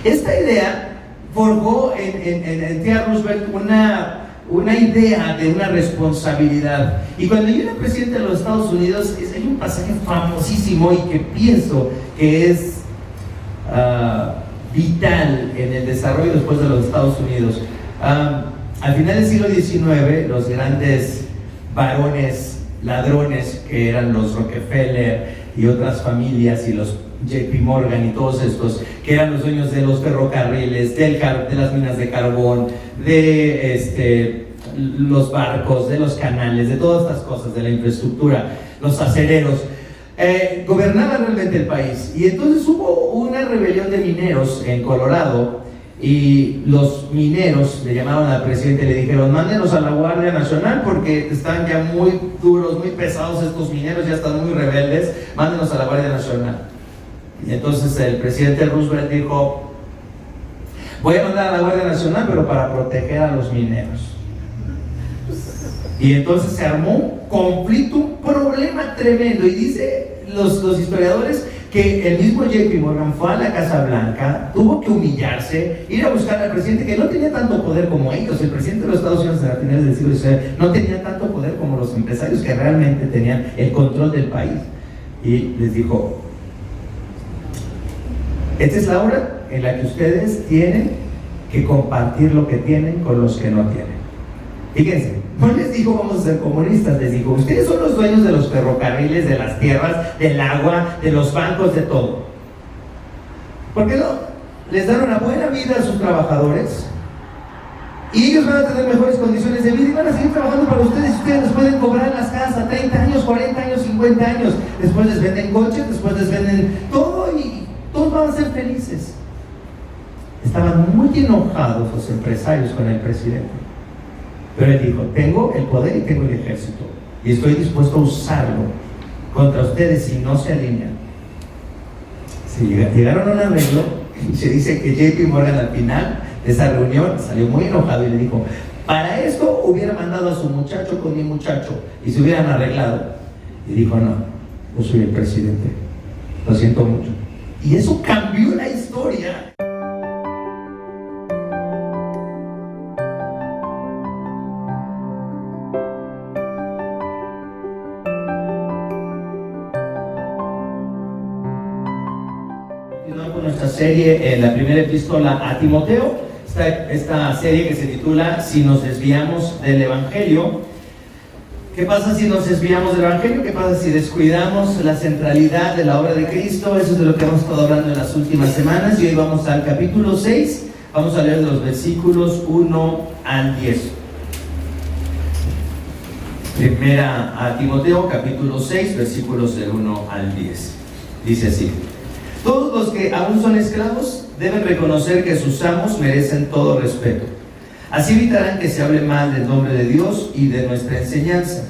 Esta idea forjó en Theodore Roosevelt una idea de una responsabilidad. Y cuando yo era presidente de los Estados Unidos, hay un pasaje famosísimo y que pienso que es vital en el desarrollo después de los Estados Unidos. Al final del siglo XIX, los grandes varones ladrones que eran los Rockefeller y otras familias y los JP Morgan y todos estos, que eran los dueños de los ferrocarriles, de las minas de carbón, de los barcos, de los canales, de todas estas cosas, de la infraestructura, los acereros, gobernaban realmente el país. Y entonces hubo una rebelión de mineros en Colorado, y los mineros le llamaron al presidente y le dijeron: mándenos a la Guardia Nacional porque están ya muy duros, muy pesados estos mineros, ya están muy rebeldes, mándenos a la Guardia Nacional. Y entonces el presidente Roosevelt dijo: voy a mandar a la Guardia Nacional, pero para proteger a los mineros. Y entonces se armó un conflicto, un problema tremendo. Y dice los historiadores que el mismo JP Morgan fue a la Casa Blanca, tuvo que humillarse, ir a buscar al presidente, que no tenía tanto poder como ellos. El presidente de los Estados Unidos a finales del siglo XIX no tenía tanto poder como los empresarios que realmente tenían el control del país. Y les dijo: esta es la hora en la que ustedes tienen que compartir lo que tienen con los que no tienen. Fíjense, no les dijo vamos a ser comunistas, les dijo: ustedes son los dueños de los ferrocarriles, de las tierras, del agua, de los bancos, de todo. ¿Por qué no? Les dan una buena vida a sus trabajadores y ellos van a tener mejores condiciones de vida y van a seguir trabajando para ustedes. Ustedes les pueden cobrar las casas 30 años, 40 años, 50 años. Después les venden coches, después les venden todo y todos van a ser felices. Estaban muy enojados los empresarios con el presidente. Pero él dijo: tengo el poder y tengo el ejército y estoy dispuesto a usarlo contra ustedes si no se alinean. Llegaron a un arreglo y se dice que JP Morgan al final de esa reunión salió muy enojado y le dijo: para esto hubiera mandado a su muchacho con mi muchacho y se hubieran arreglado. Y dijo: no, yo soy el presidente, lo siento mucho. Y eso cambió la historia. Con nuestra serie en la primera epístola a Timoteo, esta serie que se titula Si nos desviamos del Evangelio. ¿Qué pasa si nos desviamos del Evangelio? ¿Qué pasa si descuidamos la centralidad de la obra de Cristo? Eso es de lo que hemos estado hablando en las últimas semanas, y hoy vamos al capítulo 6, vamos a leer de los versículos 1 al 10. Primera a Timoteo, capítulo 6, versículos del 1 al 10. Dice así: todos los que aún son esclavos deben reconocer que sus amos merecen todo respeto. Así evitarán que se hable mal del nombre de Dios y de nuestra enseñanza.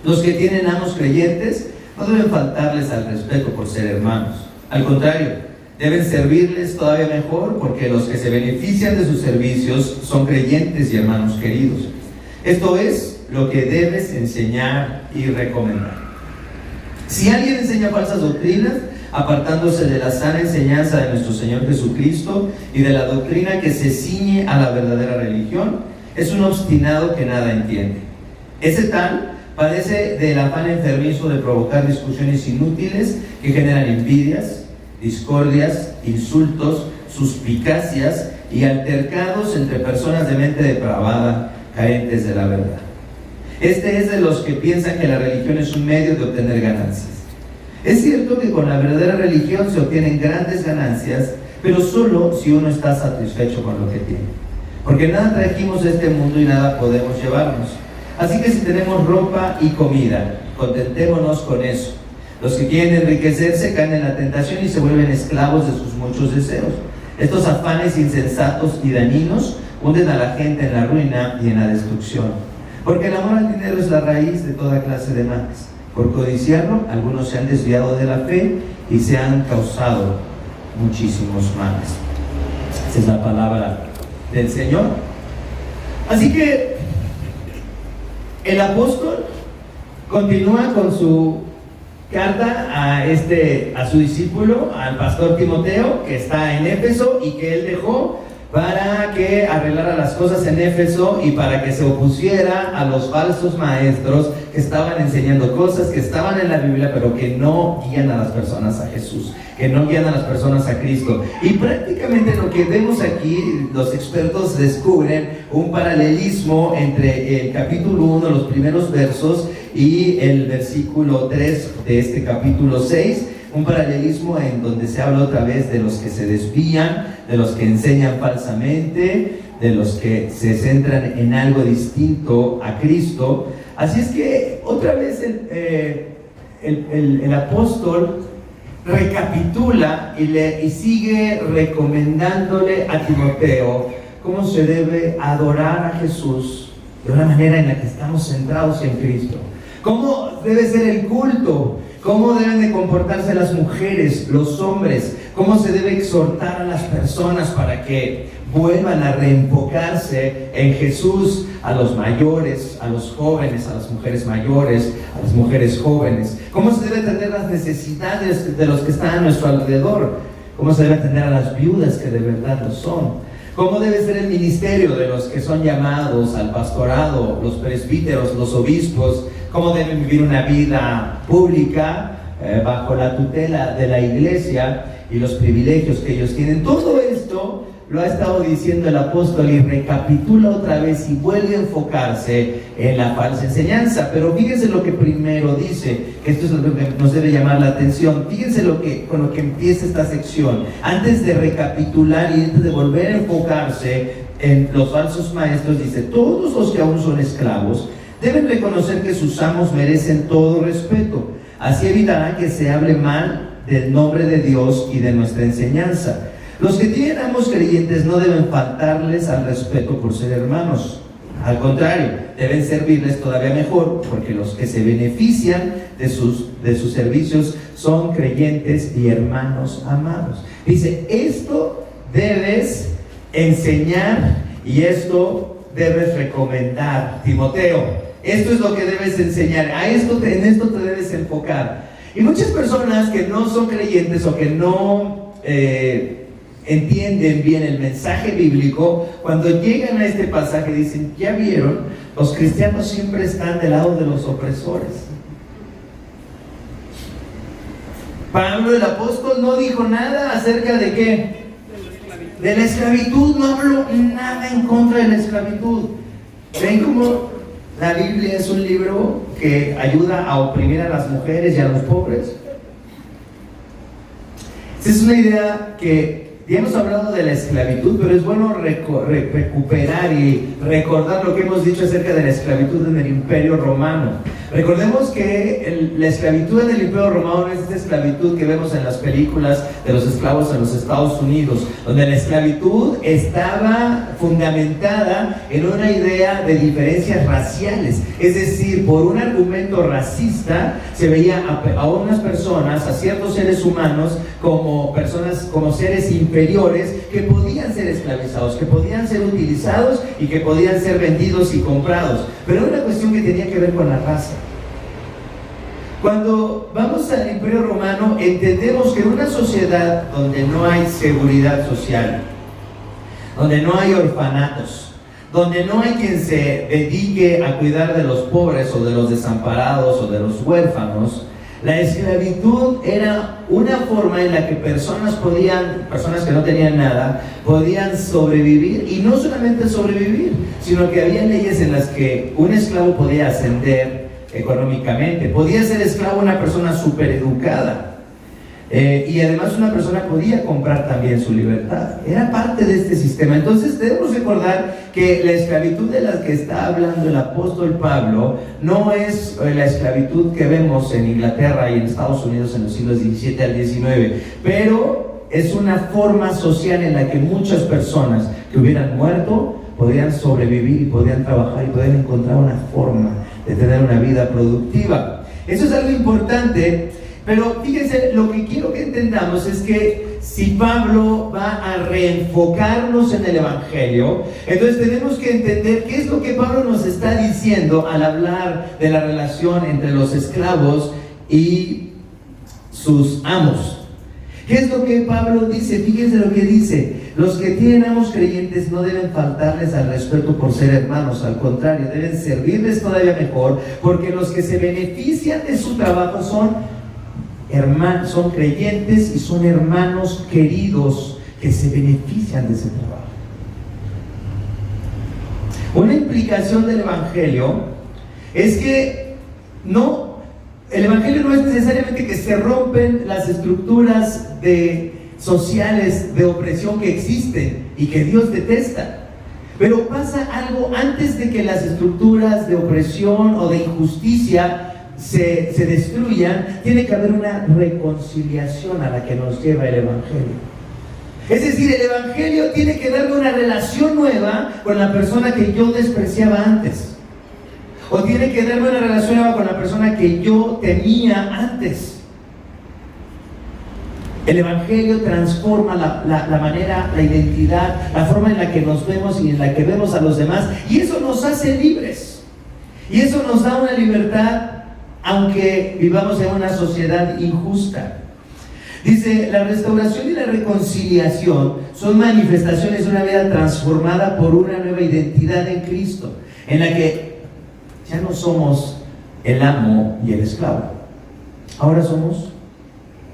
Los que tienen amos creyentes no deben faltarles al respeto por ser hermanos. Al contrario, deben servirles todavía mejor, porque los que se benefician de sus servicios son creyentes y hermanos queridos. Esto es lo que debes enseñar y recomendar. Si alguien enseña falsas doctrinas, apartándose de la sana enseñanza de nuestro Señor Jesucristo y de la doctrina que se ciñe a la verdadera religión, es un obstinado que nada entiende. Ese tal padece del afán enfermizo de provocar discusiones inútiles que generan envidias, discordias, insultos, suspicacias y altercados entre personas de mente depravada, carentes de la verdad. Este es de los que piensan que la religión es un medio de obtener ganancias. Es cierto que con la verdadera religión se obtienen grandes ganancias, pero solo si uno está satisfecho con lo que tiene. Porque nada trajimos de este mundo y nada podemos llevarnos. Así que si tenemos ropa y comida, contentémonos con eso. Los que quieren enriquecerse caen en la tentación y se vuelven esclavos de sus muchos deseos. Estos afanes insensatos y dañinos hunden a la gente en la ruina y en la destrucción. Porque el amor al dinero es la raíz de toda clase de males. Por codiciarlo, algunos se han desviado de la fe y se han causado muchísimos males. Esa es la palabra del Señor. Así que el apóstol continúa con su carta a su discípulo, al pastor Timoteo, que está en Éfeso y que él dejó para que arreglara las cosas en Éfeso y para que se opusiera a los falsos maestros que estaban enseñando cosas que estaban en la Biblia, pero que no guían a las personas a Jesús, que no guían a las personas a Cristo. Y prácticamente lo que vemos aquí, los expertos descubren un paralelismo entre el capítulo 1, los primeros versos, y el versículo 3 de este capítulo 6, un paralelismo en donde se habla otra vez de los que se desvían, de los que enseñan falsamente, de los que se centran en algo distinto a Cristo. Así es que otra vez el apóstol recapitula y sigue recomendándole a Timoteo cómo se debe adorar a Jesús de una manera en la que estamos centrados en Cristo. Cómo debe ser el culto, cómo deben de comportarse las mujeres, los hombres, cómo se debe exhortar a las personas para que vuelvan a reenfocarse en Jesús, a los mayores, a los jóvenes, a las mujeres mayores, a las mujeres jóvenes. Cómo se debe atender las necesidades de los que están a nuestro alrededor, cómo se debe atender a las viudas que de verdad lo son. ¿Cómo debe ser el ministerio de los que son llamados al pastorado, los presbíteros, los obispos? ¿Cómo deben vivir una vida pública bajo la tutela de la iglesia y los privilegios que ellos tienen? Todo esto lo ha estado diciendo el apóstol y recapitula otra vez y vuelve a enfocarse en la falsa enseñanza. Pero fíjense lo que primero dice, esto es lo que nos debe llamar la atención. Fíjense con lo que empieza esta sección. Antes de recapitular y antes de volver a enfocarse en los falsos maestros, dice: todos los que aún son esclavos deben reconocer que sus amos merecen todo respeto. Así evitarán que se hable mal del nombre de Dios y de nuestra enseñanza. Los que tienen amos creyentes no deben faltarles al respeto por ser hermanos. Al contrario, deben servirles todavía mejor, porque los que se benefician de sus servicios son creyentes y hermanos amados. Dice: esto debes enseñar y esto debes recomendar, Timoteo. Esto es lo que debes enseñar, en esto te debes enfocar. Y muchas personas que no son creyentes o que no entienden bien el mensaje bíblico, cuando llegan a este pasaje dicen: ya vieron, los cristianos siempre están del lado de los opresores. Pablo el apóstol no dijo nada acerca de ¿qué? De la esclavitud. No habló nada en contra de la esclavitud. ¿Ven cómo la Biblia es un libro que ayuda a oprimir a las mujeres y a los pobres? Esa es una idea que ya hemos hablado de la esclavitud, pero es bueno recuperar y recordar lo que hemos dicho acerca de la esclavitud en el Imperio Romano. Recordemos que la esclavitud en el Imperio Romano es esta esclavitud que vemos en las películas de los esclavos en los Estados Unidos, donde la esclavitud estaba fundamentada en una idea de diferencias raciales. Es decir, por un argumento racista se veía a unas personas, a ciertos seres humanos, como seres inferiores que podían ser esclavizados, que podían ser utilizados y que podían ser vendidos y comprados. Pero era una cuestión que tenía que ver con la raza. Cuando vamos al Imperio Romano, entendemos que en una sociedad donde no hay seguridad social, donde no hay orfanatos, donde no hay quien se dedique a cuidar de los pobres o de los desamparados o de los huérfanos, la esclavitud era una forma en la que personas que no tenían nada, podían sobrevivir, y no solamente sobrevivir, sino que había leyes en las que un esclavo podía ascender económicamente, podía ser esclavo una persona supereducada, y además una persona podía comprar también su libertad. Era parte de este sistema. Entonces debemos recordar que la esclavitud de la que está hablando el apóstol Pablo no es la esclavitud que vemos en Inglaterra y en Estados Unidos en los siglos XVII al XIX, pero es una forma social en la que muchas personas que hubieran muerto podían sobrevivir y podían trabajar y podían encontrar una forma de tener una vida productiva. Eso es algo importante. Pero fíjense, lo que quiero que entendamos es que si Pablo va a reenfocarnos en el Evangelio, entonces tenemos que entender qué es lo que Pablo nos está diciendo al hablar de la relación entre los esclavos y sus amos. ¿Qué es lo que Pablo dice? Fíjense lo que dice: los que tienen amos creyentes no deben faltarles al respeto por ser hermanos, al contrario, deben servirles todavía mejor, porque los que se benefician de su trabajo son hermanos, son creyentes y son hermanos queridos que se benefician de ese trabajo. Una implicación del Evangelio es que el Evangelio no es necesariamente que se rompen las estructuras sociales de opresión que existen y que Dios detesta, pero pasa algo antes de que las estructuras de opresión o de injusticia se destruyan. Tiene que haber una reconciliación a la que nos lleva el Evangelio. Es decir, el Evangelio tiene que darme una relación nueva con la persona que yo despreciaba antes. O tiene que darme una relación nueva con la persona que yo temía antes. El Evangelio transforma la manera, la identidad, la forma en la que nos vemos y en la que vemos a los demás. Y eso nos hace libres. Y eso nos da una libertad, aunque vivamos en una sociedad injusta. Dice: la restauración y la reconciliación son manifestaciones de una vida transformada por una nueva identidad en Cristo, en la que ya no somos el amo y el esclavo. Ahora somos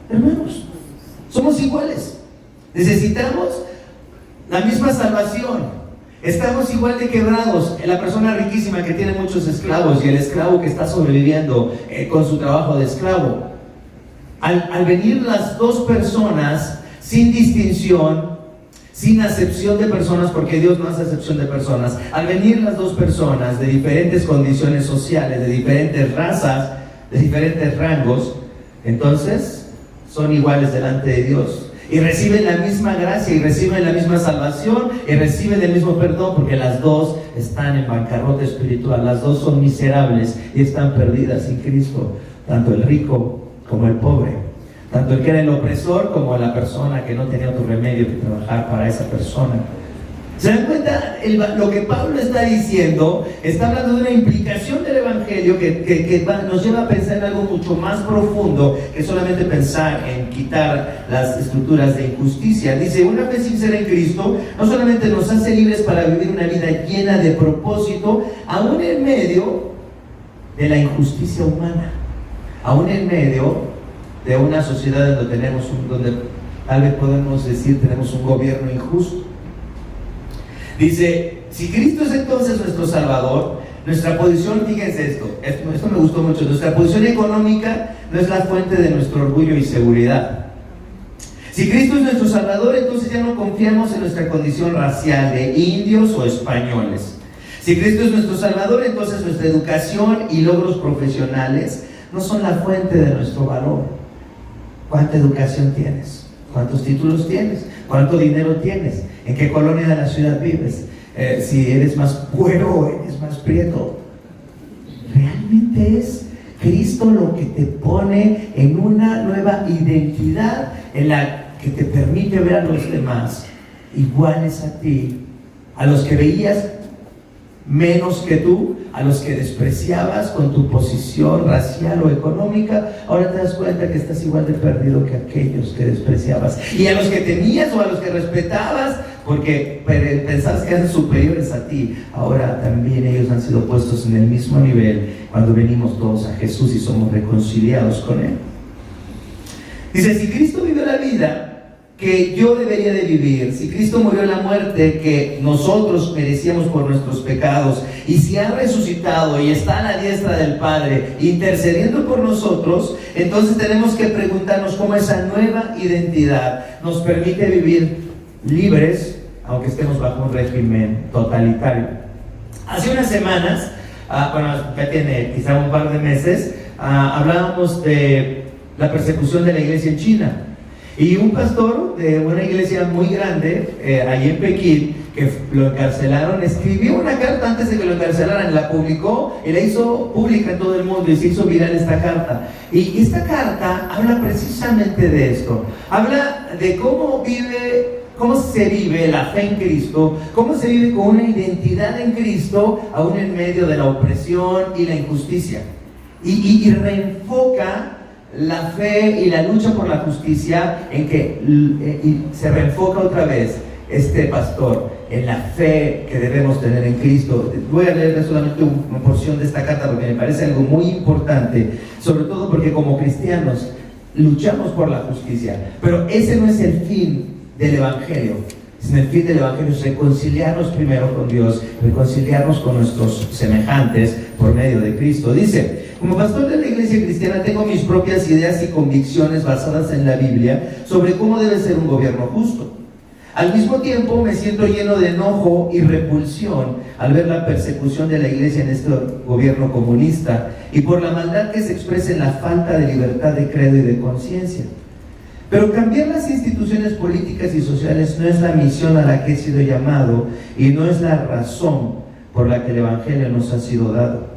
hermanos. Somos iguales. Necesitamos la misma salvación. Estamos igual de quebrados. La persona riquísima que tiene muchos esclavos y el esclavo que está sobreviviendo con su trabajo de esclavo. Al venir las dos personas sin distinción, sin acepción de personas, porque Dios no hace acepción de personas, al venir las dos personas de diferentes condiciones sociales, de diferentes razas, de diferentes rangos, entonces son iguales delante de Dios y reciben la misma gracia y reciben la misma salvación y reciben el mismo perdón, porque las dos están en bancarrota espiritual, las dos son miserables y están perdidas sin Cristo, tanto el rico como el pobre, tanto el que era el opresor como la persona que no tenía otro remedio que trabajar para esa persona. ¿Se dan cuenta? Lo que Pablo está diciendo está hablando de una implicación del Evangelio que nos lleva a pensar en algo mucho más profundo que solamente pensar en quitar las estructuras de injusticia. Dice: una fe sincera en Cristo no solamente nos hace libres para vivir una vida llena de propósito, aún en medio de la injusticia humana, aún en medio de una sociedad donde tal vez podemos decir tenemos un gobierno injusto. Dice: si Cristo es entonces nuestro Salvador, nuestra posición, fíjense esto me gustó mucho, nuestra posición económica no es la fuente de nuestro orgullo y seguridad. Si Cristo es nuestro Salvador, entonces ya no confiamos en nuestra condición racial de indios o españoles. Si Cristo es nuestro Salvador, entonces nuestra educación y logros profesionales no son la fuente de nuestro valor. ¿Cuánta educación tienes? ¿Cuántos títulos tienes? ¿Cuánto dinero tienes? ¿En qué colonia de la ciudad vives? Si eres más güero o eres más prieto. Realmente es Cristo lo que te pone en una nueva identidad, en la que te permite ver a los demás iguales a ti, a los que veías menos que tú, a los que despreciabas con tu posición racial o económica. Ahora te das cuenta que estás igual de perdido que aquellos que despreciabas, y a los que temías o a los que respetabas porque pensabas que eran superiores a ti, ahora también ellos han sido puestos en el mismo nivel cuando venimos todos a Jesús y somos reconciliados con Él. Dice: si Cristo vivió la vida que yo debería de vivir, si Cristo murió la muerte que nosotros merecíamos por nuestros pecados, y si ha resucitado y está a la diestra del Padre intercediendo por nosotros, entonces tenemos que preguntarnos cómo esa nueva identidad nos permite vivir libres, aunque estemos bajo un régimen totalitario. Hace unas semanas, ya tiene quizá un par de meses, hablábamos de la persecución de la iglesia en China. Y un pastor de una iglesia muy grande, allí en Pekín, que lo encarcelaron, escribió una carta antes de que lo encarcelaran, la publicó y la hizo pública en todo el mundo y se hizo viral esta carta. Y esta carta habla precisamente de esto. Habla de cómo se vive la fe en Cristo, cómo se vive con una identidad en Cristo, aún en medio de la opresión y la injusticia. Y reenfoca la fe y la lucha por la justicia, en que se reenfoca otra vez este pastor en la fe que debemos tener en Cristo. Voy a leer solamente una porción de esta carta porque me parece algo muy importante, sobre todo porque como cristianos luchamos por la justicia, pero ese no es el fin del Evangelio. El fin del Evangelio es reconciliarnos primero con Dios, reconciliarnos con nuestros semejantes por medio de Cristo. Dice: como pastor de la iglesia cristiana tengo mis propias ideas y convicciones basadas en la Biblia sobre cómo debe ser un gobierno justo. Al mismo tiempo me siento lleno de enojo y repulsión al ver la persecución de la iglesia en este gobierno comunista y por la maldad que se expresa en la falta de libertad de credo y de conciencia. Pero cambiar las instituciones políticas y sociales no es la misión a la que he sido llamado y no es la razón por la que el Evangelio nos ha sido dado.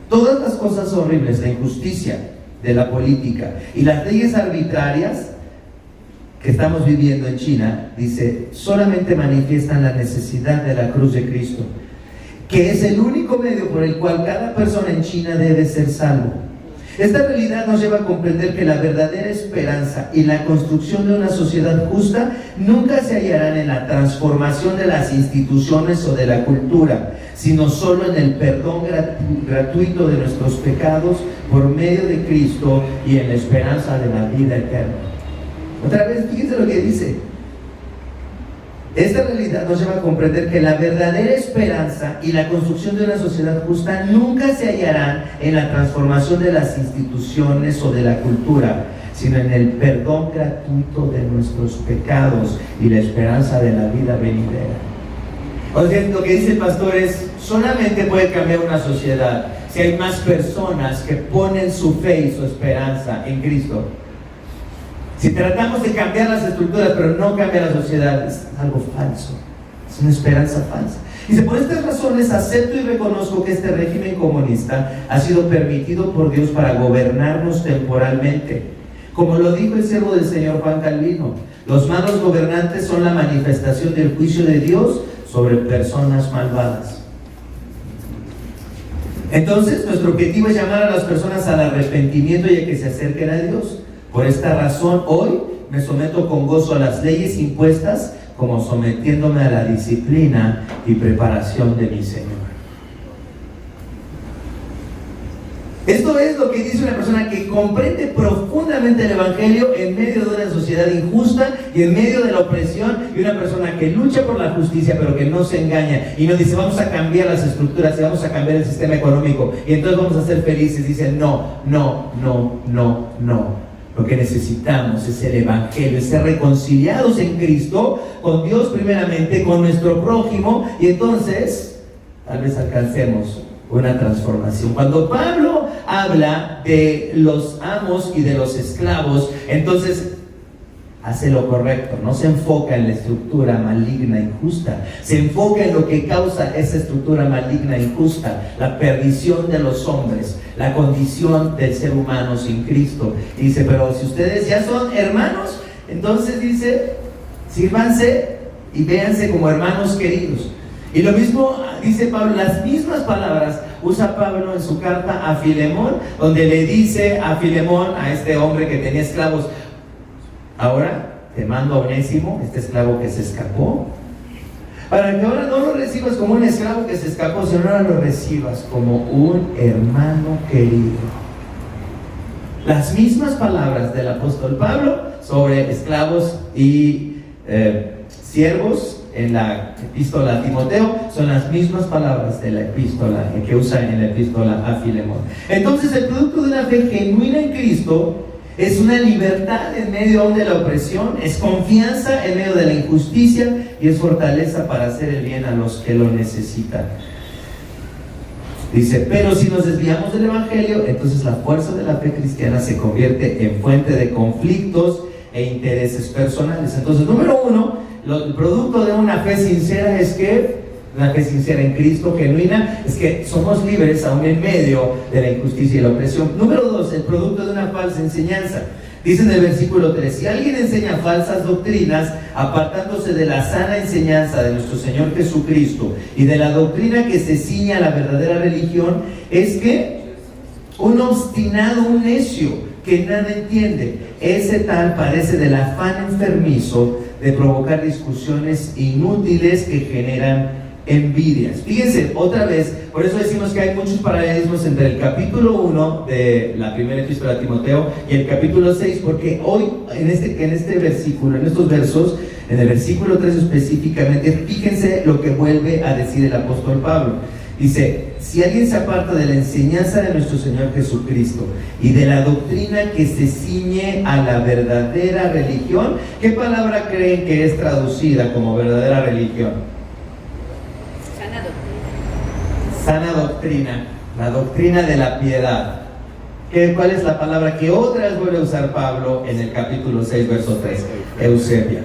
Todas las cosas horribles, la injusticia de la política y las leyes arbitrarias que estamos viviendo en China, dice, solamente manifiestan la necesidad de la cruz de Cristo, que es el único medio por el cual cada persona en China debe ser salvo. Esta realidad nos lleva a comprender que la verdadera esperanza y la construcción de una sociedad justa nunca se hallarán en la transformación de las instituciones o de la cultura, sino solo en el perdón gratuito de nuestros pecados por medio de Cristo y en la esperanza de la vida eterna. Otra vez, fíjense lo que dice. Esta realidad nos lleva a comprender que la verdadera esperanza y la construcción de una sociedad justa nunca se hallarán en la transformación de las instituciones o de la cultura, sino en el perdón gratuito de nuestros pecados y la esperanza de la vida venidera. O sea, lo que dice el pastor es, solamente puede cambiar una sociedad si hay más personas que ponen su fe y su esperanza en Cristo. Si tratamos de cambiar las estructuras pero no cambia la sociedad, es algo falso, es una esperanza falsa. Dice, por estas razones acepto y reconozco que este régimen comunista ha sido permitido por Dios para gobernarnos temporalmente. Como lo dijo el siervo del Señor Juan Calvino, los malos gobernantes son la manifestación del juicio de Dios sobre personas malvadas. Entonces, nuestro objetivo es llamar a las personas al arrepentimiento y a que se acerquen a Dios. Por esta razón, hoy me someto con gozo a las leyes impuestas, como sometiéndome a la disciplina y preparación de mi Señor. Esto es lo que dice una persona que comprende profundamente el Evangelio en medio de una sociedad injusta y en medio de la opresión, y una persona que lucha por la justicia pero que no se engaña y no dice vamos a cambiar las estructuras y vamos a cambiar el sistema económico y entonces vamos a ser felices. Dice no. Lo que necesitamos es el Evangelio, es ser reconciliados en Cristo, con Dios primeramente, con nuestro prójimo, y entonces tal vez alcancemos una transformación. Cuando Pablo habla de los amos y de los esclavos, entonces hace lo correcto, no se enfoca en la estructura maligna e injusta, se enfoca en lo que causa esa estructura maligna e injusta, la perdición de los hombres, la condición del ser humano sin Cristo. Y dice, pero si ustedes ya son hermanos, entonces dice, sírvanse y véanse como hermanos queridos. Y lo mismo dice Pablo, las mismas palabras usa Pablo en su carta a Filemón, donde le dice a Filemón, a este hombre que tenía esclavos, ahora te mando a Onésimo, este esclavo que se escapó, para que ahora no lo recibas como un esclavo que se escapó, sino ahora lo recibas como un hermano querido. Las mismas palabras del apóstol Pablo sobre esclavos y siervos en la epístola a Timoteo son las mismas palabras de la epístola que usa en la epístola a Filemón. Entonces, el producto de una fe genuina en Cristo es una libertad en medio aún de la opresión, es confianza en medio de la injusticia y es fortaleza para hacer el bien a los que lo necesitan. Dice, pero si nos desviamos del Evangelio, entonces la fuerza de la fe cristiana se convierte en fuente de conflictos e intereses personales. Entonces, número uno, el producto de una fe sincera es que una fe sincera en Cristo, genuina, es que somos libres aún en medio de la injusticia y la opresión. Número dos, el producto de una falsa enseñanza. Dice en el versículo 3, si alguien enseña falsas doctrinas, apartándose de la sana enseñanza de nuestro Señor Jesucristo y de la doctrina que se ciña a la verdadera religión, es que un obstinado, un necio, que nada entiende. Ese tal parece del afán enfermizo de provocar discusiones inútiles que generan envidias. Fíjense, otra vez, por eso decimos que hay muchos paralelismos entre el capítulo 1 de la primera epístola a Timoteo y el capítulo 6, porque hoy, en este versículo, en estos versos, en el versículo 3 específicamente, fíjense lo que vuelve a decir el apóstol Pablo. Dice, si alguien se aparta de la enseñanza de nuestro Señor Jesucristo y de la doctrina que se ciñe a la verdadera religión, ¿qué palabra creen que es traducida como verdadera religión? Sana doctrina, la doctrina de la piedad. ¿Cuál es la palabra que otra vez vuelve a usar Pablo en el capítulo 6, verso 3? Eusebia.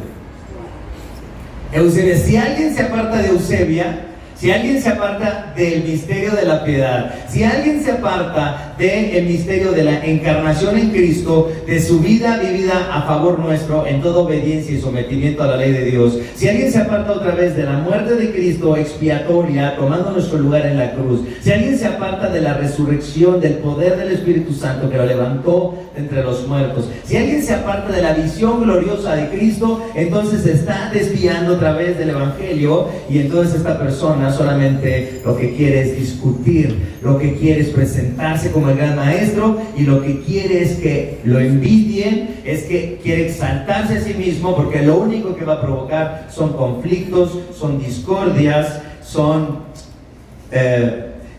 Eusebia, si alguien se aparta de Eusebia, si alguien se aparta del misterio de la piedad, si alguien se aparta del misterio de la encarnación en Cristo, de su vida vivida a favor nuestro, en toda obediencia y sometimiento a la ley de Dios, si alguien se aparta otra vez de la muerte de Cristo expiatoria, tomando nuestro lugar en la cruz, si alguien se aparta de la resurrección, del poder del Espíritu Santo que lo levantó entre los muertos, si alguien se aparta de la visión gloriosa de Cristo, entonces se está desviando otra vez del Evangelio, y entonces esta persona solamente lo que quiere es discutir, lo que quiere es presentarse como el gran maestro, y lo que quiere es que lo envidien, es que quiere exaltarse a sí mismo, porque lo único que va a provocar son conflictos, son discordias, son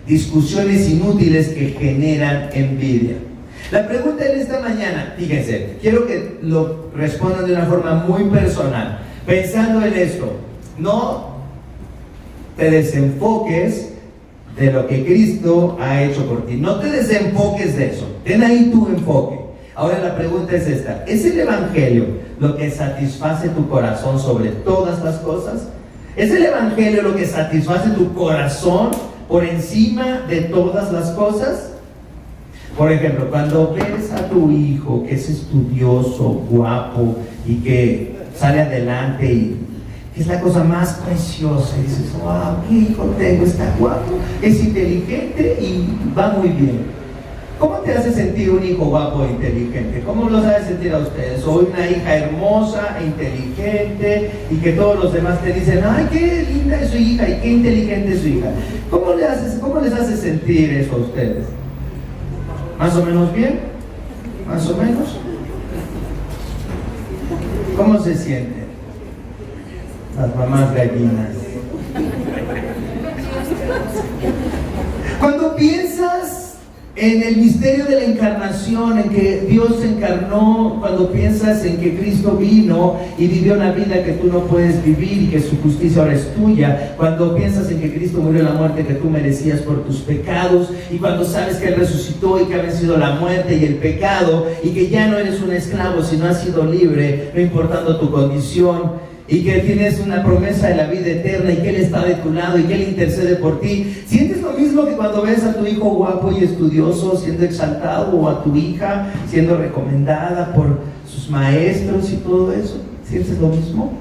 discusiones inútiles que generan envidia. La pregunta en esta mañana, fíjense, quiero que lo respondan de una forma muy personal, pensando en esto. No te desenfoques de lo que Cristo ha hecho por ti. No te desenfoques de eso. Ten ahí tu enfoque. Ahora la pregunta es esta: ¿es el Evangelio lo que satisface tu corazón sobre todas las cosas? ¿Es el Evangelio lo que satisface tu corazón por encima de todas las cosas? Por ejemplo, cuando ves a tu hijo que es estudioso, guapo y que sale adelante y es la cosa más preciosa, y dices, wow, qué hijo tengo, está guapo, es inteligente y va muy bien. ¿Cómo te hace sentir un hijo guapo e inteligente? ¿Cómo los hace sentir a ustedes? Soy una hija hermosa e inteligente, y que todos los demás te dicen, ay, qué linda es su hija y qué inteligente es su hija. ¿Cómo les hace sentir eso a ustedes? ¿Más o menos bien? ¿Más o menos? ¿Cómo se sienten las mamás gallinas? Cuando piensas en el misterio de la encarnación, en que Dios se encarnó, cuando piensas en que Cristo vino y vivió una vida que tú no puedes vivir y que su justicia ahora es tuya, cuando piensas en que Cristo murió la muerte que tú merecías por tus pecados, y cuando sabes que Él resucitó y que ha vencido la muerte y el pecado, y que ya no eres un esclavo sino has sido libre, no importando tu condición, y que tienes una promesa de la vida eterna, y que Él está de tu lado y que Él intercede por ti, ¿sientes lo mismo que cuando ves a tu hijo guapo y estudioso siendo exaltado, o a tu hija siendo recomendada por sus maestros y todo eso? ¿Sientes lo mismo?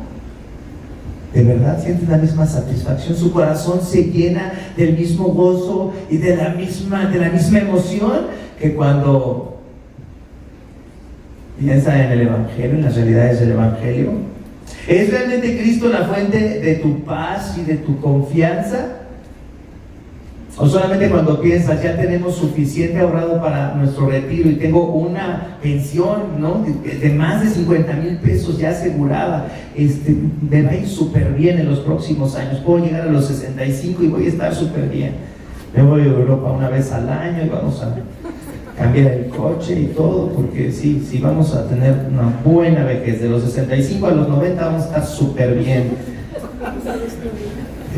¿De verdad sientes la misma satisfacción? ¿Su corazón se llena del mismo gozo y de la misma emoción que cuando piensa en el Evangelio, en las realidades del Evangelio? ¿Es realmente Cristo la fuente de tu paz y de tu confianza? ¿O solamente cuando piensas, ya tenemos suficiente ahorrado para nuestro retiro y tengo una pensión, ¿no?, de más de 50,000 pesos ya asegurada, me va a ir súper bien en los próximos años, puedo llegar a los 65 y voy a estar súper bien? Me voy a Europa una vez al año y vamos a cambiar el coche y todo, porque sí vamos a tener una buena vejez. De los 65 a los 90 vamos a estar súper bien.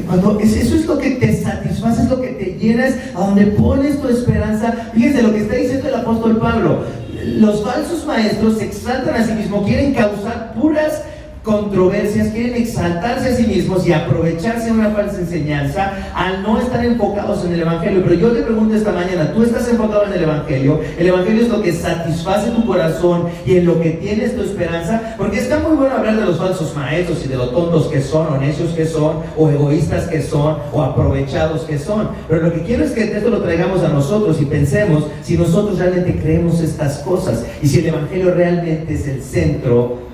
Cuando eso es lo que te satisface, es lo que te llenas, a donde pones tu esperanza. Fíjense lo que está diciendo el apóstol Pablo: los falsos maestros se exaltan a sí mismos, quieren causar puras controversias, quieren exaltarse a sí mismos y aprovecharse de una falsa enseñanza al no estar enfocados en el Evangelio. Pero yo te pregunto esta mañana, ¿tú estás enfocado en el Evangelio? ¿El Evangelio es lo que satisface tu corazón y en lo que tienes tu esperanza? Porque está muy bueno hablar de los falsos maestros y de lo tontos que son, o necios que son, o egoístas que son, o aprovechados que son. Pero lo que quiero es que esto lo traigamos a nosotros y pensemos si nosotros realmente creemos estas cosas y si el Evangelio realmente es el centro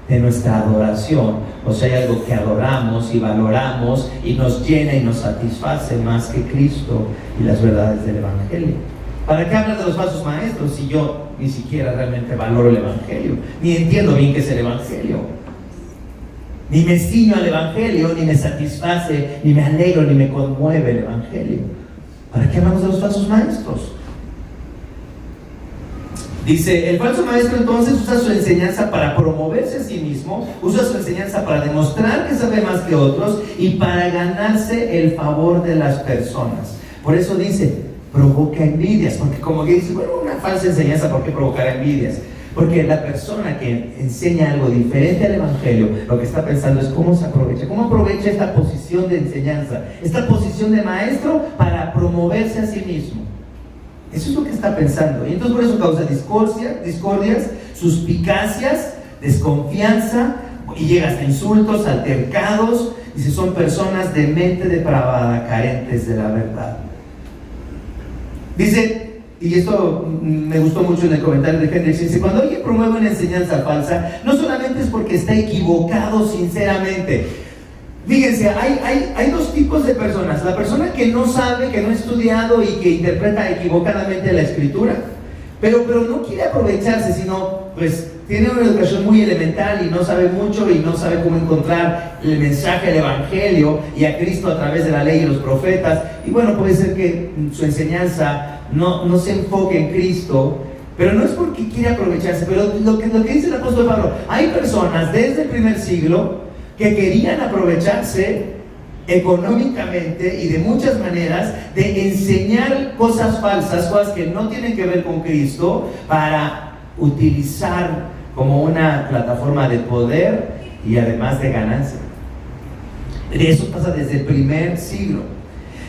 de nuestra adoración, o sea, hay algo que adoramos y valoramos y nos llena y nos satisface más que Cristo y las verdades del Evangelio. ¿Para qué hablar de los falsos maestros si yo ni siquiera realmente valoro el Evangelio, ni entiendo bien qué es el Evangelio, ni me ciño al Evangelio, ni me satisface, ni me alegro, ni me conmueve el Evangelio? ¿Para qué hablamos de los falsos maestros? Dice, el falso maestro entonces usa su enseñanza para promoverse a sí mismo, usa su enseñanza para demostrar que sabe más que otros y para ganarse el favor de las personas. Por eso dice, provoca envidias, porque como que dice, bueno, una falsa enseñanza, ¿por qué provocar envidias? Porque la persona que enseña algo diferente al Evangelio, lo que está pensando es cómo se aprovecha, cómo aprovecha esta posición de enseñanza, esta posición de maestro para promoverse a sí mismo. Eso es lo que está pensando. Y entonces por eso causa discordias, suspicacias, desconfianza, y llega hasta insultos, altercados. Dice, son personas de mente depravada, carentes de la verdad. Dice, y esto me gustó mucho en el comentario de Hendricks, dice, cuando alguien promueve una enseñanza falsa, no solamente es porque está equivocado sinceramente. Fíjense, hay dos tipos de personas. La persona que no sabe, que no ha estudiado y que interpreta equivocadamente la Escritura, pero no quiere aprovecharse, sino pues tiene una educación muy elemental y no sabe mucho y no sabe cómo encontrar el mensaje del Evangelio y a Cristo a través de la ley y los profetas. Y bueno, puede ser que su enseñanza no se enfoque en Cristo, pero no es porque quiere aprovecharse. Pero lo que dice el apóstol Pablo, hay personas desde el primer siglo que querían aprovecharse económicamente y de muchas maneras de enseñar cosas falsas, cosas que no tienen que ver con Cristo, para utilizar como una plataforma de poder y además de ganancia. Eso pasa desde el primer siglo.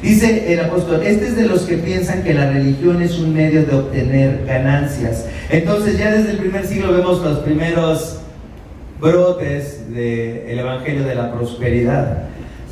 Dice el apóstol, este es de los que piensan que la religión es un medio de obtener ganancias. Entonces ya desde el primer siglo vemos los primeros brotes del Evangelio de la prosperidad.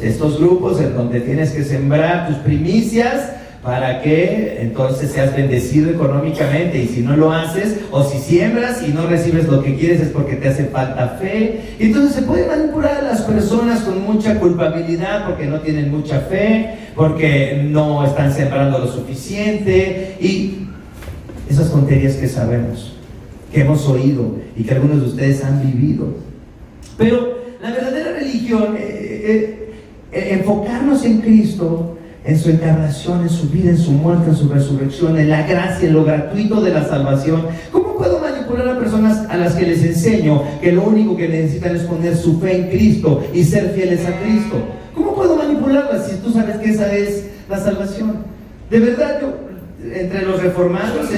Estos grupos en donde tienes que sembrar tus primicias para que entonces seas bendecido económicamente, y si no lo haces, o si siembras y no recibes lo que quieres, es porque te hace falta fe. Entonces se puede manipular a las personas con mucha culpabilidad porque no tienen mucha fe, porque no están sembrando lo suficiente, y esas tonterías que sabemos, que hemos oído y que algunos de ustedes han vivido. Pero la verdadera religión, enfocarnos en Cristo, en su encarnación, en su vida, en su muerte, en su resurrección, en la gracia, en lo gratuito de la salvación. ¿Cómo puedo manipular a personas a las que les enseño que lo único que necesitan es poner su fe en Cristo y ser fieles a Cristo? ¿Cómo puedo manipularlas si tú sabes que esa es la salvación? De verdad, yo, entre los reformados,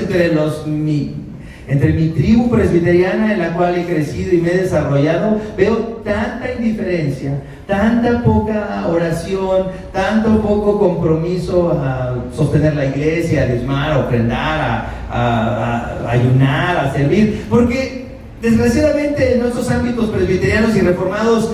entre mi tribu presbiteriana en la cual he crecido y me he desarrollado, veo tanta indiferencia, tanta poca oración, tanto poco compromiso a sostener la iglesia, a diezmar, a ofrendar, a ayunar, a servir, porque desgraciadamente en nuestros ámbitos presbiterianos y reformados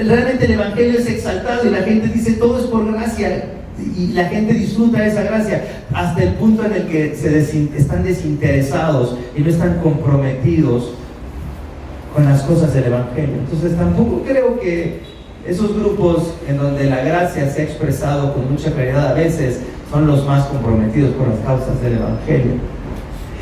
realmente el Evangelio es exaltado y la gente dice todo es por gracia, y la gente disfruta esa gracia hasta el punto en el que están desinteresados y no están comprometidos con las cosas del Evangelio. Entonces tampoco creo que esos grupos en donde la gracia se ha expresado con mucha claridad a veces son los más comprometidos con las causas del Evangelio.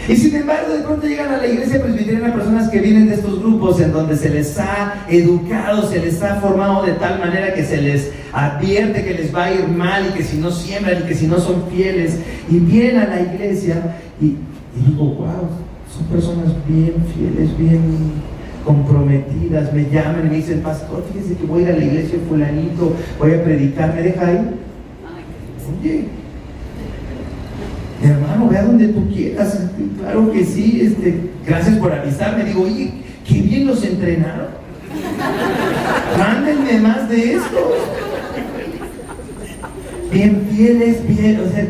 Y sin embargo, de pronto llegan a la iglesia presbiteriana personas que vienen de estos grupos en donde se les ha educado, se les ha formado de tal manera que se les advierte que les va a ir mal y que si no siembran y que si no son fieles, y vienen a la iglesia y digo, wow, son personas bien fieles, bien comprometidas. Me llaman y me dicen, pastor, fíjese que voy a ir a la iglesia de fulanito, voy a predicar, ¿me deja ir? Oye, hermano, ve a donde tú quieras. Claro que sí, gracias por avisarme. Digo, oye, qué bien los entrenaron. Mándenme más de esto. Bien fieles, bien, o sea,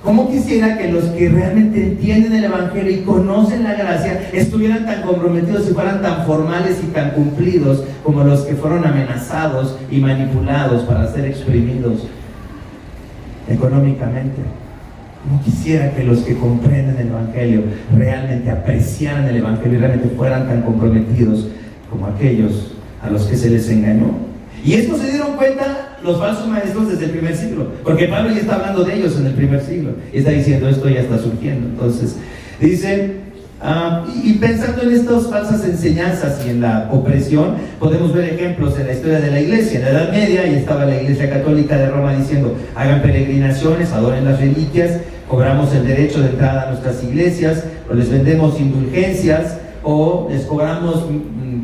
¿cómo quisiera que los que realmente entienden el Evangelio y conocen la gracia estuvieran tan comprometidos y fueran tan formales y tan cumplidos como los que fueron amenazados y manipulados para ser exprimidos económicamente? ¿Cómo quisiera que los que comprenden el Evangelio realmente apreciaran el Evangelio y realmente fueran tan comprometidos como aquellos a los que se les engañó? Y esto se dieron cuenta los falsos maestros desde el primer siglo, porque Pablo ya está hablando de ellos en el primer siglo y está diciendo esto ya está surgiendo. Entonces dice, y pensando en estas falsas enseñanzas y en la opresión, podemos ver ejemplos en la historia de la iglesia. En la Edad Media y estaba la Iglesia Católica de Roma diciendo, hagan peregrinaciones, adoren las reliquias, cobramos el derecho de entrada a nuestras iglesias, o les vendemos indulgencias, o les cobramos,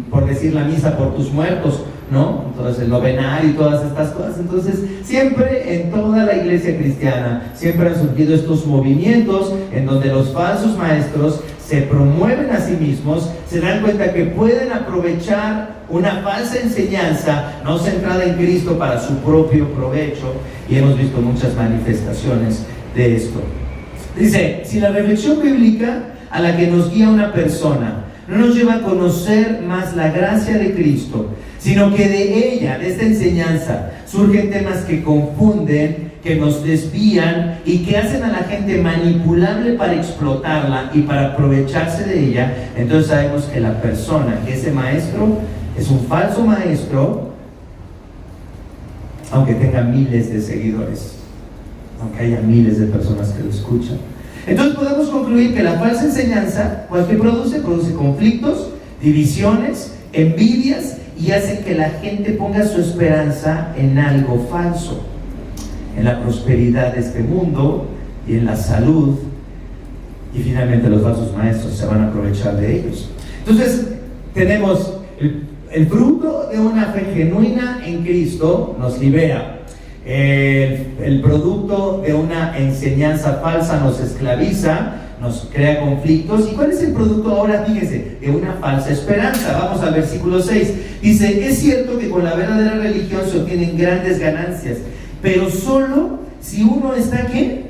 por decir, la misa por tus muertos, ¿no? Entonces el novenario y todas estas cosas. Entonces siempre en toda la iglesia cristiana siempre han surgido estos movimientos en donde los falsos maestros se promueven a sí mismos, se dan cuenta que pueden aprovechar una falsa enseñanza no centrada en Cristo para su propio provecho, y hemos visto muchas manifestaciones de esto. Dice, si la reflexión bíblica a la que nos guía una persona no nos lleva a conocer más la gracia de Cristo, sino que de ella, de esta enseñanza, surgen temas que confunden, que nos desvían y que hacen a la gente manipulable para explotarla y para aprovecharse de ella, entonces sabemos que la persona, que ese maestro, es un falso maestro, aunque tenga miles de seguidores, aunque haya miles de personas que lo escuchan. Entonces podemos concluir que la falsa enseñanza, ¿qué produce? Produce conflictos, divisiones, envidias, y hace que la gente ponga su esperanza en algo falso, en la prosperidad de este mundo y en la salud, y finalmente los falsos maestros se van a aprovechar de ellos. Entonces tenemos el fruto de una fe genuina en Cristo nos libera. El producto de una enseñanza falsa nos esclaviza, nos crea conflictos. ¿Y cuál es el producto ahora? Fíjense, de una falsa esperanza. Vamos al versículo 6. Dice, es cierto que con la verdadera religión se obtienen grandes ganancias, pero solo si uno está, ¿qué?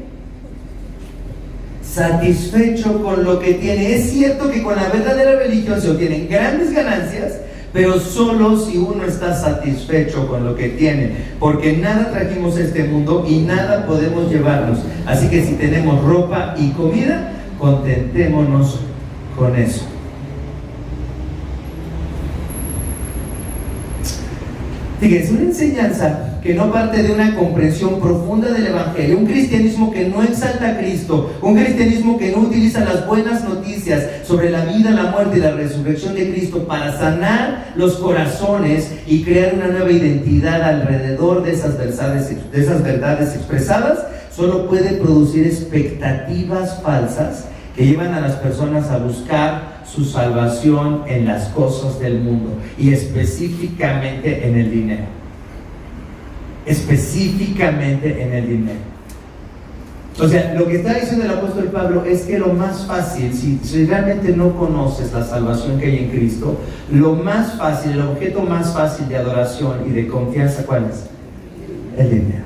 Satisfecho con lo que tiene. Es cierto que con la verdadera religión se obtienen grandes ganancias, pero solo si uno está satisfecho con lo que tiene, porque nada trajimos a este mundo y nada podemos llevarnos. Así que si tenemos ropa y comida, contentémonos con eso. Fíjense, una enseñanza que no parte de una comprensión profunda del Evangelio, un cristianismo que no exalta a Cristo, un cristianismo que no utiliza las buenas noticias sobre la vida, la muerte y la resurrección de Cristo para sanar los corazones y crear una nueva identidad alrededor de esas verdades expresadas, solo puede producir expectativas falsas que llevan a las personas a buscar su salvación en las cosas del mundo y específicamente en el dinero. Específicamente en el dinero. O sea, lo que está diciendo el apóstol Pablo es que lo más fácil, si realmente no conoces la salvación que hay en Cristo, lo más fácil, el objeto más fácil de adoración y de confianza, ¿cuál es? El dinero.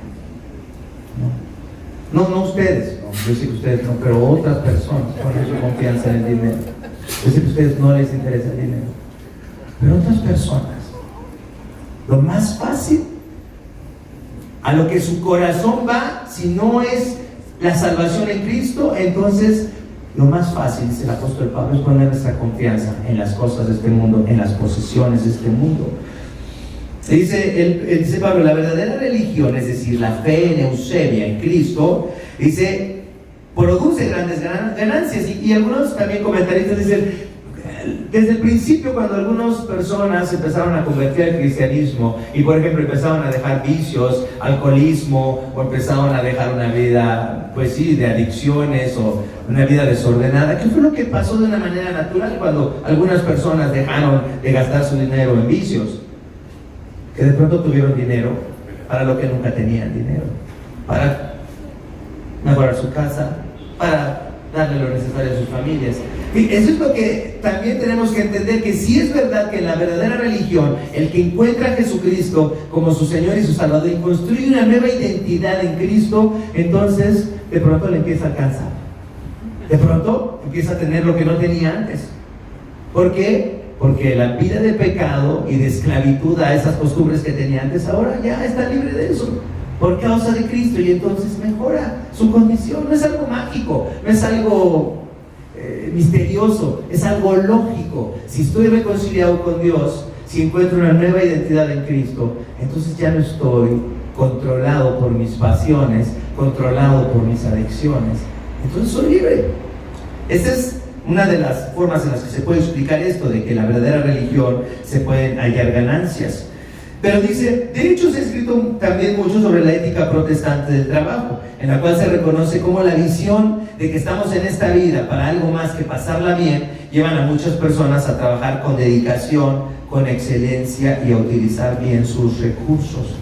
No ustedes, no, yo sé que ustedes no, pero otras personas ponen su confianza en el dinero. Yo sé que a ustedes no les interesa el dinero, pero otras personas, lo más fácil, a lo que su corazón va, si no es la salvación en Cristo, entonces lo más fácil, dice el apóstol Pablo, es poner nuestra confianza en las cosas de este mundo, en las posesiones de este mundo. Dice Pablo, la verdadera religión, es decir, la fe en Eusebia, en Cristo, dice, produce grandes ganancias. Y algunos también comentaristas dicen, desde el principio, cuando algunas personas empezaron a convertir al cristianismo y, por ejemplo, empezaron a dejar vicios, alcoholismo, o empezaron a dejar una vida, pues sí, de adicciones o una vida desordenada, ¿qué fue lo que pasó de una manera natural cuando algunas personas dejaron de gastar su dinero en vicios? Que de pronto tuvieron dinero para lo que nunca tenían dinero, para mejorar su casa, para darle lo necesario a sus familias. Y eso es lo que también tenemos que entender, que sí es verdad que en la verdadera religión, el que encuentra a Jesucristo como su Señor y su Salvador y construye una nueva identidad en Cristo, entonces de pronto le empieza a alcanzar. De pronto empieza a tener lo que no tenía antes. ¿Por qué? Porque la vida de pecado y de esclavitud a esas costumbres que tenía antes, ahora ya está libre de eso, por causa de Cristo, y entonces mejora su condición. No es algo mágico, no es algo misterioso, es algo lógico. Si estoy reconciliado con Dios, si encuentro una nueva identidad en Cristo, entonces ya no estoy controlado por mis pasiones, controlado por mis adicciones, entonces soy libre. Esa es una de las formas en las que se puede explicar esto, de que la verdadera religión se pueden hallar ganancias. Pero dice, de hecho se ha escrito también mucho sobre la ética protestante del trabajo, en la cual se reconoce como la visión de que estamos en esta vida para algo más que pasarla bien, llevan a muchas personas a trabajar con dedicación, con excelencia y a utilizar bien sus recursos.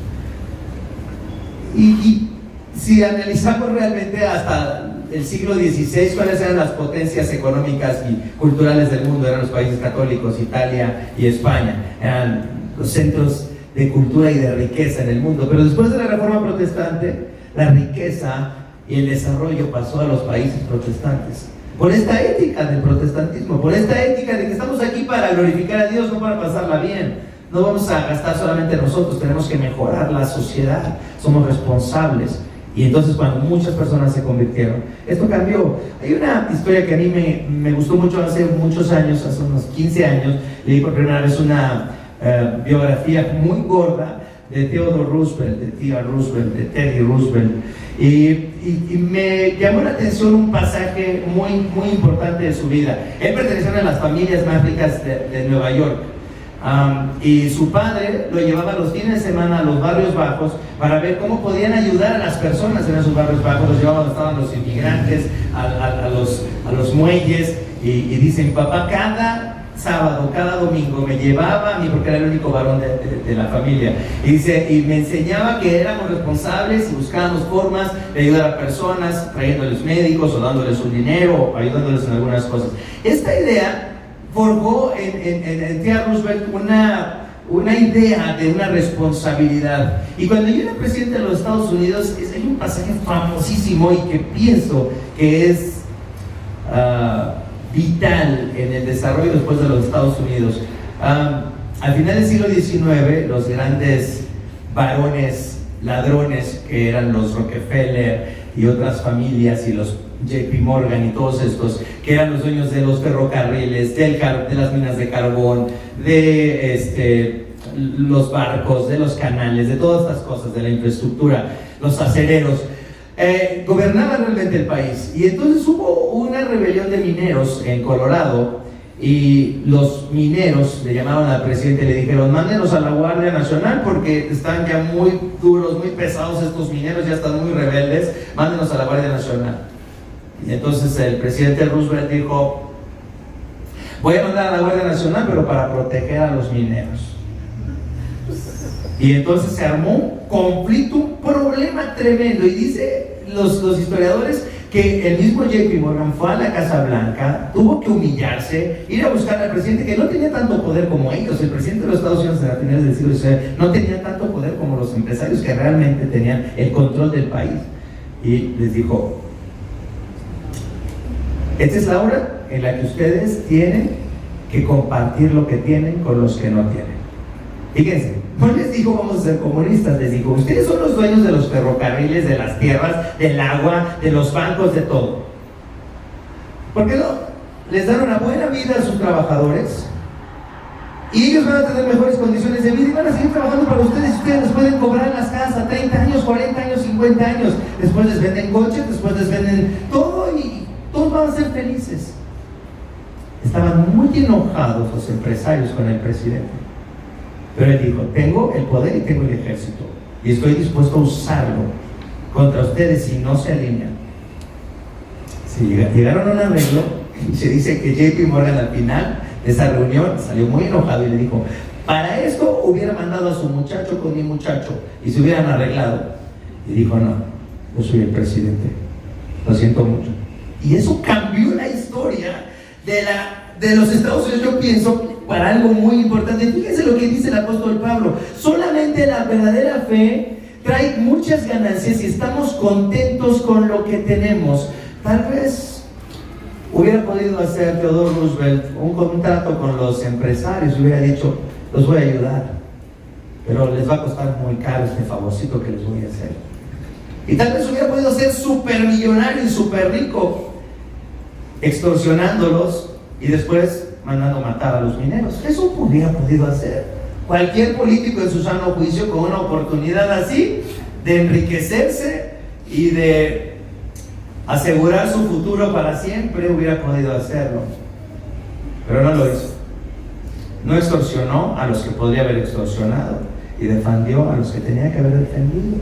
Y si analizamos realmente hasta el siglo XVI, ¿cuáles eran las potencias económicas y culturales del mundo? Eran los países católicos, Italia y España. Eran los centros de cultura y de riqueza en el mundo. Pero después de la Reforma Protestante, la riqueza y el desarrollo pasó a los países protestantes. Por esta ética del protestantismo, por esta ética de que estamos aquí para glorificar a Dios, no para pasarla bien. No vamos a gastar solamente nosotros, tenemos que mejorar la sociedad, somos responsables. Y entonces cuando muchas personas se convirtieron, esto cambió. Hay una historia que a mí me gustó mucho hace muchos años, hace unos 15 años, leí por primera vez una biografía muy gorda de Theodore Roosevelt, de Theodore Roosevelt, de Teddy Roosevelt, y me llamó la atención un pasaje muy importante de su vida. Él pertenecía a una de las familias más ricas de Nueva York. Y su padre lo llevaba los fines de semana a los barrios bajos para ver cómo podían ayudar a las personas en esos barrios bajos. Los llevaba donde estaban los inmigrantes, a los muelles, y dicen, papá cada sábado, cada domingo me llevaba a mí, porque era el único varón de la familia, y dice, y me enseñaba que éramos responsables y buscábamos formas de ayudar a personas, trayéndoles médicos o dándoles un dinero o ayudándoles en algunas cosas. Esta idea forjó en Theodore Roosevelt una idea de una responsabilidad. Y cuando yo era presidente de los Estados Unidos, hay un pasaje famosísimo y que pienso que es vital en el desarrollo después de los Estados Unidos. Al final del siglo XIX, los grandes varones ladrones, que eran los Rockefeller y otras familias, y los JP Morgan y todos estos, que eran los dueños de los ferrocarriles, de las minas de carbón, de los barcos, de los canales, de todas estas cosas, de la infraestructura, los acereros, gobernaban realmente el país. Y entonces hubo una rebelión de mineros en Colorado, y los mineros le llamaron al presidente y le dijeron, mándenos a la Guardia Nacional porque están ya muy duros, muy pesados estos mineros, ya están muy rebeldes, mándenos a la Guardia Nacional. Y entonces el presidente Roosevelt dijo, voy a mandar a la Guardia Nacional, pero para proteger a los mineros. Y entonces se armó un conflicto, un problema tremendo. Y dice los historiadores que el mismo JP Morgan fue a la Casa Blanca, tuvo que humillarse, ir a buscar al presidente, que no tenía tanto poder como ellos. El presidente de los Estados Unidos a finales del siglo XIX no tenía tanto poder como los empresarios que realmente tenían el control del país. Y les dijo, esta es la hora en la que ustedes tienen que compartir lo que tienen con los que no tienen. Fíjense, no les dijo vamos a ser comunistas, les dijo, ustedes son los dueños de los ferrocarriles, de las tierras, del agua, de los bancos, de todo. ¿Por qué no? Les dan una buena vida a sus trabajadores y ellos van a tener mejores condiciones de vida y van a seguir trabajando para ustedes. Ustedes les pueden cobrar las casas 30 años, 40 años, 50 años. Después les venden coches, después les venden todo y todos van a ser felices. Estaban muy enojados los empresarios con el presidente. Pero él dijo, tengo el poder y tengo el ejército y estoy dispuesto a usarlo contra ustedes si no se alinean. Llegaron a un arreglo y se dice que JP Morgan al final de esa reunión salió muy enojado y le dijo, para esto hubiera mandado a su muchacho con mi muchacho y se hubieran arreglado. Y dijo, no, yo soy el presidente, lo siento mucho. Y eso cambió la historia. de los Estados Unidos, yo pienso, para algo muy importante. Fíjense lo que dice el apóstol Pablo: solamente la verdadera fe trae muchas ganancias y estamos contentos con lo que tenemos. Tal vez hubiera podido hacer Theodore Roosevelt un contrato con los empresarios y hubiera dicho: los voy a ayudar, pero les va a costar muy caro este favorcito que les voy a hacer. Y tal vez hubiera podido ser súper millonario y súper rico, extorsionándolos y después mandando matar a los mineros. Eso hubiera podido hacer cualquier político en su sano juicio, con una oportunidad así de enriquecerse y de asegurar su futuro para siempre. Hubiera podido hacerlo, pero no lo hizo. No extorsionó a los que podría haber extorsionado y defendió a los que tenía que haber defendido.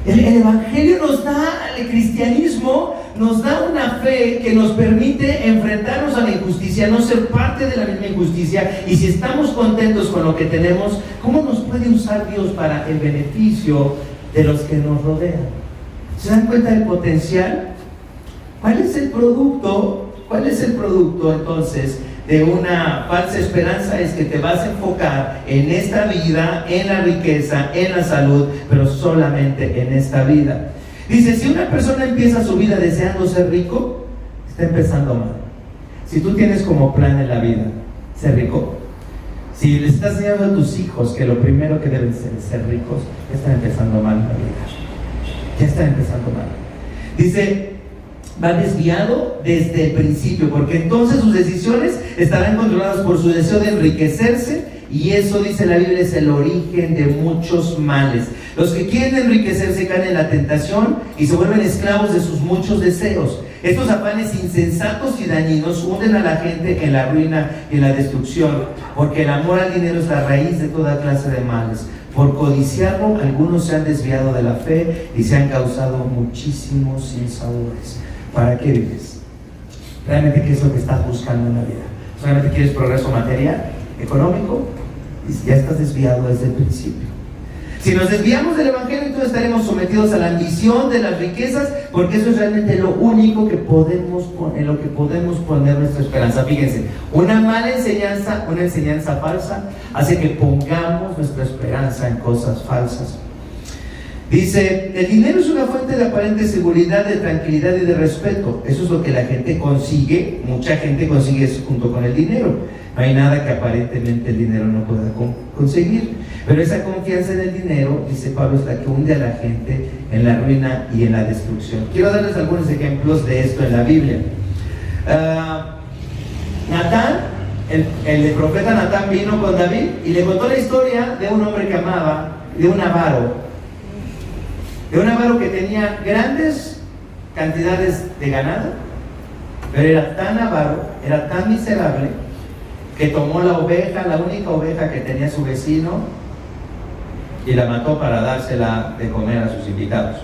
El Evangelio nos da, el cristianismo nos da una fe que nos permite enfrentarnos a la injusticia, no ser parte de la misma injusticia. Y si estamos contentos con lo que tenemos, ¿cómo nos puede usar Dios para el beneficio de los que nos rodean? ¿Se dan cuenta del potencial? ¿Cuál es el producto? ¿Cuál es el producto entonces de una falsa esperanza? Es que te vas a enfocar en esta vida, en la riqueza, en la salud, pero solamente en esta vida. Dice, si una persona empieza su vida deseando ser rico, está empezando mal. Si tú tienes como plan en la vida ser rico, si le estás enseñando a tus hijos que lo primero que deben ser es ser ricos, ya están empezando mal en la vida. Ya están empezando mal. Dice, va desviado desde el principio, porque entonces sus decisiones estarán controladas por su deseo de enriquecerse, y eso, dice la Biblia, es el origen de muchos males. Los que quieren enriquecerse caen en la tentación y se vuelven esclavos de sus muchos deseos. Estos afanes insensatos y dañinos hunden a la gente en la ruina y en la destrucción, porque el amor al dinero es la raíz de toda clase de males. Por codiciarlo, algunos se han desviado de la fe y se han causado muchísimos sinsabores. ¿Para qué vives? ¿Realmente qué es lo que estás buscando en la vida? ¿Solamente quieres progreso material, económico? Y ya estás desviado desde el principio. Si nos desviamos del Evangelio, entonces estaremos sometidos a la ambición de las riquezas, porque eso es realmente lo único que podemos poner, en lo que podemos poner nuestra esperanza. Fíjense, una mala enseñanza, una enseñanza falsa, hace que pongamos nuestra esperanza en cosas falsas. Dice, el dinero es una fuente de aparente seguridad, de tranquilidad y de respeto. Eso es lo que la gente consigue, mucha gente consigue eso junto con el dinero. No hay nada que aparentemente el dinero no pueda conseguir. Pero esa confianza en el dinero, dice Pablo, es la que hunde a la gente en la ruina y en la destrucción. Quiero darles algunos ejemplos de esto en la Biblia. Natán, el profeta Natán vino con David y le contó la historia de un hombre que amaba, de un avaro que tenía grandes cantidades de ganado, pero era tan avaro, era tan miserable, que tomó la oveja, la única oveja que tenía su vecino, y la mató para dársela de comer a sus invitados.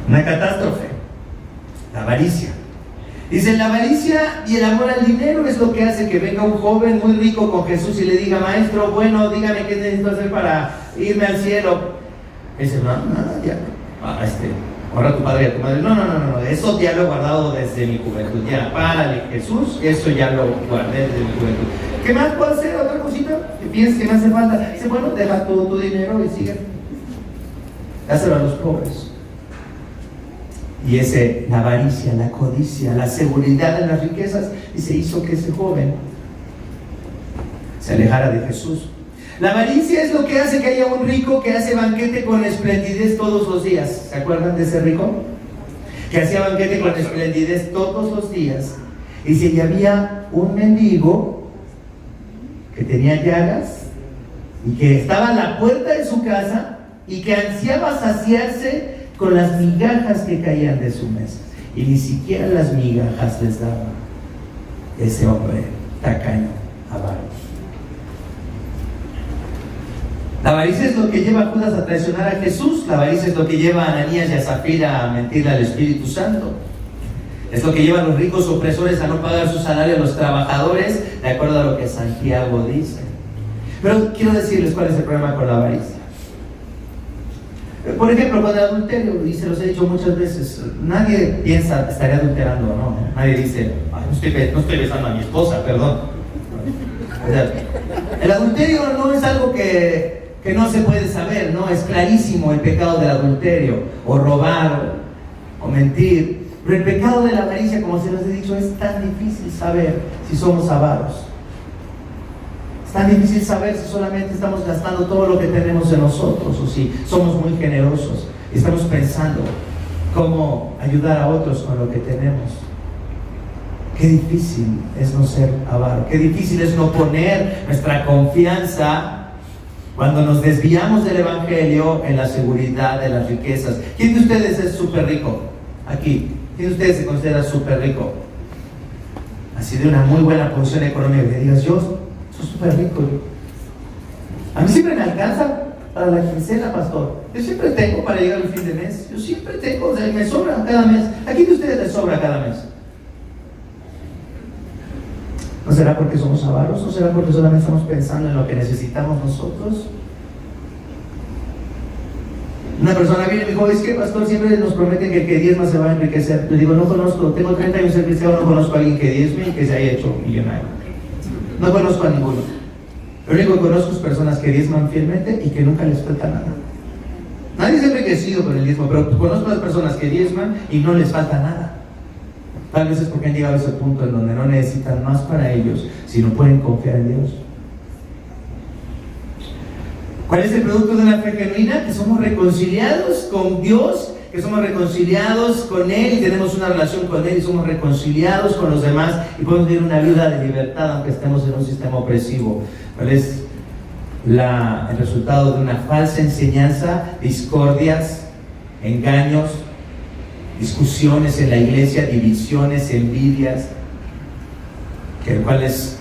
Una catástrofe, la avaricia. Dice, la avaricia y el amor al dinero es lo que hace que venga un joven muy rico con Jesús y le diga, maestro, bueno, dígame qué necesito hacer para irme al cielo. Y dice, no, ya, ahora tu padre y a tu madre, no, eso ya lo he guardado desde mi juventud, ya, párale, Jesús, eso ya lo guardé desde mi juventud. ¿Qué más puedo hacer? ¿Otra cosita que piensas que me hace falta? Dice, bueno, deja todo tu dinero y sigue. Dáselo a los pobres. Y la avaricia, la codicia, la seguridad en las riquezas, dice, hizo que ese joven se alejara de Jesús. La avaricia es lo que hace que haya un rico que hace banquete con esplendidez todos los días. ¿Se acuerdan de ese rico? Que hacía banquete con esplendidez todos los días. Y si había un mendigo que tenía llagas y que estaba a la puerta de su casa y que ansiaba saciarse con las migajas que caían de su mesa, y ni siquiera las migajas les daba ese hombre tacaño, avaro. La avaricia es lo que lleva a Judas a traicionar a Jesús. La avaricia es lo que lleva a Ananías y a Zafira a mentirle al Espíritu Santo. Es lo que lleva a los ricos opresores a no pagar su salario a los trabajadores, de acuerdo a lo que Santiago dice. Pero quiero decirles cuál es el problema con la avaricia. Por ejemplo, con el adulterio, y se los he dicho muchas veces, nadie piensa, estaré adulterando o no. Nadie dice, no estoy besando a mi esposa, perdón. O sea, el adulterio no es algo que no se puede saber, ¿no? Es clarísimo el pecado del adulterio, o robar, o mentir. Pero el pecado de la avaricia, como se los he dicho, es tan difícil saber si somos avaros. Es tan difícil saber si solamente estamos gastando todo lo que tenemos en nosotros, o si somos muy generosos y estamos pensando cómo ayudar a otros con lo que tenemos. Qué difícil es no ser avaro, qué difícil es no poner nuestra confianza cuando nos desviamos del Evangelio en la seguridad de las riquezas. ¿Quién de ustedes es súper rico? Aquí. ¿Quién de ustedes se considera súper rico? Así de una muy buena posición económica, que digas, yo soy súper rico. A mí siempre me alcanza para la quincena, pastor. Yo siempre tengo para llegar al fin de mes. Yo siempre tengo, o sea, me sobra cada mes. ¿A quién de ustedes les sobra cada mes? ¿No será porque somos avaros? ¿No será porque solamente estamos pensando en lo que necesitamos nosotros? Una persona viene y me dijo, es que pastor, siempre nos prometen que el que diezma se va a enriquecer. Le digo, no conozco, tengo 30 años de cristiano, no conozco a alguien que diezme y que se haya hecho millonario. No conozco a ninguno. Lo único que conozco es personas que diezman fielmente y que nunca les falta nada. Nadie se ha enriquecido con el diezmo, pero conozco a las personas que diezman y no les falta nada. Tal vez es porque han llegado a ese punto en donde no necesitan más para ellos, sino pueden confiar en Dios. ¿Cuál es el producto de una fe genuina? Que somos reconciliados con Dios, que somos reconciliados con Él y tenemos una relación con Él y somos reconciliados con los demás y podemos vivir una vida de libertad aunque estemos en un sistema opresivo. ¿Cuál es el resultado de una falsa enseñanza? Discordias, engaños, discusiones en la iglesia, divisiones, envidias, ¿cuál es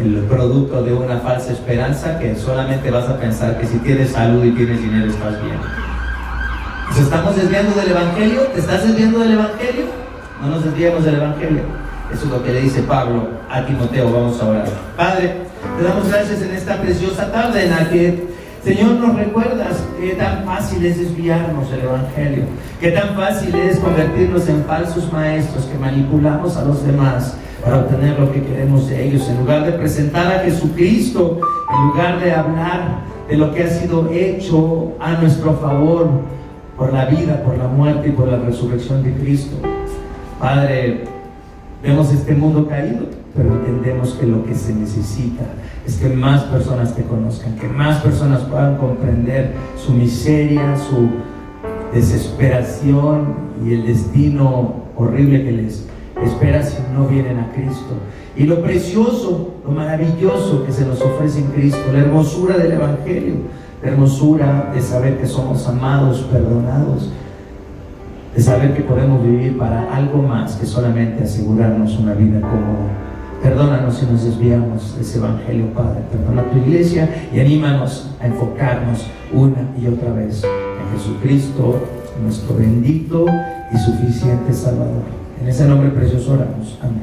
el producto de una falsa esperanza? Que solamente vas a pensar que si tienes salud y tienes dinero estás bien. ¿Nos estamos desviando del Evangelio? ¿Te estás desviando del Evangelio? No nos desviemos del Evangelio. Eso es lo que le dice Pablo a Timoteo. Vamos a orar. Padre, te damos gracias en esta preciosa tarde en la que, Señor, nos recuerdas que tan fácil es desviarnos del Evangelio, que tan fácil es convertirnos en falsos maestros que manipulamos a los demás para obtener lo que queremos de ellos, en lugar de presentar a Jesucristo, en lugar de hablar de lo que ha sido hecho a nuestro favor por la vida, por la muerte y por la resurrección de Cristo. Padre, vemos este mundo caído, pero entendemos que lo que se necesita es que más personas te conozcan, que más personas puedan comprender su miseria, su desesperación y el destino horrible que les espera si no vienen a Cristo. Y lo precioso, lo maravilloso que se nos ofrece en Cristo, la hermosura del Evangelio, la hermosura de saber que somos amados, perdonados, de saber que podemos vivir para algo más que solamente asegurarnos una vida cómoda. Perdónanos si nos desviamos de ese Evangelio, Padre. Perdona a tu iglesia y anímanos a enfocarnos una y otra vez en Jesucristo, nuestro bendito y suficiente Salvador. En ese nombre precioso oramos. Amén.